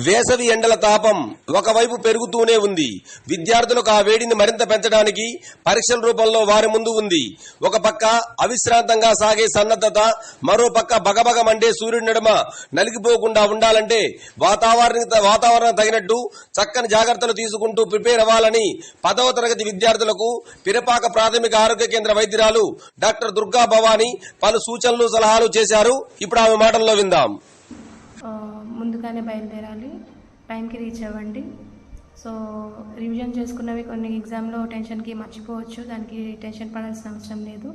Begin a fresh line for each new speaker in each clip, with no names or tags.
వేసవి ఎండల తాపం ఒకవైపు పెరుగుతూనే ఉంది. విద్యార్థులకు ఆ వేడిని మరింత పెంచడానికి పరీక్షల రూపంలో వారి ముందు ఉంది. ఒక పక్క అవిశ్రాంతంగా సాగే సన్నద్ధత, మరో పక్క బగబగ మండే సూర్యుడి నడుమ నలిగిపోకుండా ఉండాలంటే వాతావరణం తగినట్టు చక్కని జాగ్రత్తలు తీసుకుంటూ ప్రిపేర్ అవ్వాలని 10వ తరగతి విద్యార్థులకు పిరపాక ప్రాథమిక ఆరోగ్య కేంద్ర వైద్యురాలు డాక్టర్ దుర్గా భవానీ పలు సూచనలు సలహాలు చేశారు. ఇప్పుడు ఆమె మాటల్లో విందాం.
ముందుగానే బయలుదేరాలి, టైంకి రీచ్ అవ్వండి. సో రివిజన్ చేసుకున్నవి కొన్ని ఎగ్జామ్లో టెన్షన్కి మర్చిపోవచ్చు, దానికి టెన్షన్ పడాల్సిన అవసరం లేదు.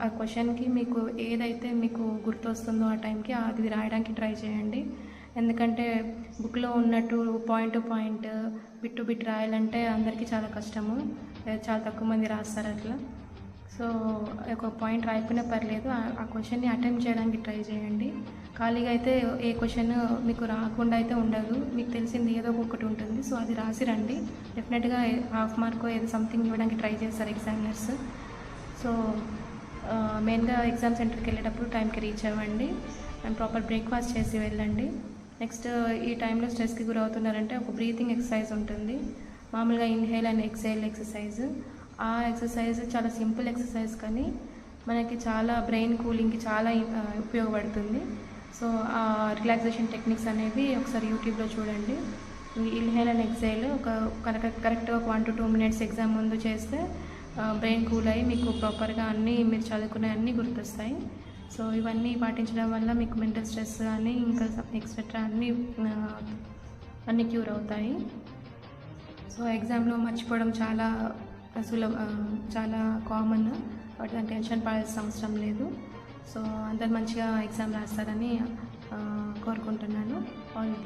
ఆ క్వశ్చన్కి మీకు ఏదైతే మీకు గుర్తొస్తుందో ఆ టైంకి అది రాయడానికి ట్రై చేయండి. ఎందుకంటే బుక్లో ఉన్నట్టు point to point, bit to bit రాయాలంటే అందరికీ చాలా కష్టము, చాలా తక్కువ మంది రాస్తారు అట్లా. సో ఒక పాయింట్ రాయకపోయినా పర్లేదు, ఆ క్వశ్చన్ని అటెంప్ట్ చేయడానికి ట్రై చేయండి. ఖాళీగా అయితే ఏ క్వశ్చన్ మీకు రాకుండా అయితే ఉండదు, మీకు తెలిసింది ఏదో ఒకటి ఉంటుంది. సో అది రాసి రండి, డెఫినెట్గా హాఫ్ మార్క్ ఏదో సంథింగ్ ఇవ్వడానికి ట్రై చేస్తారు ఎగ్జామినర్స్. సో మెయిన్గా ఎగ్జామ్ సెంటర్కి వెళ్ళేటప్పుడు టైంకి రీచ్ అవ్వండి అండ్ ప్రాపర్ బ్రేక్ఫాస్ట్ చేసి వెళ్ళండి. నెక్స్ట్ ఈ టైంలో స్ట్రెస్కి గురవుతున్నారంటే ఒక బ్రీతింగ్ ఎక్సర్సైజ్ ఉంటుంది, మామూలుగా ఇన్హేల్ అండ్ ఎక్సేల్ ఎక్సర్సైజ్. ఆ ఎక్సర్సైజ్ చాలా సింపుల్ ఎక్సర్సైజ్, కానీ మనకి చాలా బ్రెయిన్ కూలింగ్కి చాలా ఉపయోగపడుతుంది. సో ఆ రిలాక్సేషన్ టెక్నిక్స్ అనేవి ఒకసారి యూట్యూబ్లో చూడండి. ఇన్హేల్ అండ్ ఎక్సేల్ కరెక్ట్గా 1 to 2 minutes ఎగ్జామ్ ముందు చేస్తే బ్రెయిన్ కూల్ అయ్యి మీకు ప్రాపర్గా అన్నీ మీరు చదువుకునే అన్నీ గుర్తొస్తాయి. సో ఇవన్నీ పాటించడం వల్ల మీకు మెంటల్ స్ట్రెస్ కానీ ఇంకా ఎక్సెట్రా అన్నీ క్యూర్ అవుతాయి. సో ఎగ్జామ్లో మర్చిపోవడం చాలా చాలా కామన్, బట్ దాని టెన్షన్ పడాల్సిన అవసరం లేదు. సో అందరు మంచిగా ఎగ్జామ్ రాస్తారని కోరుకుంటున్నాను. All the best.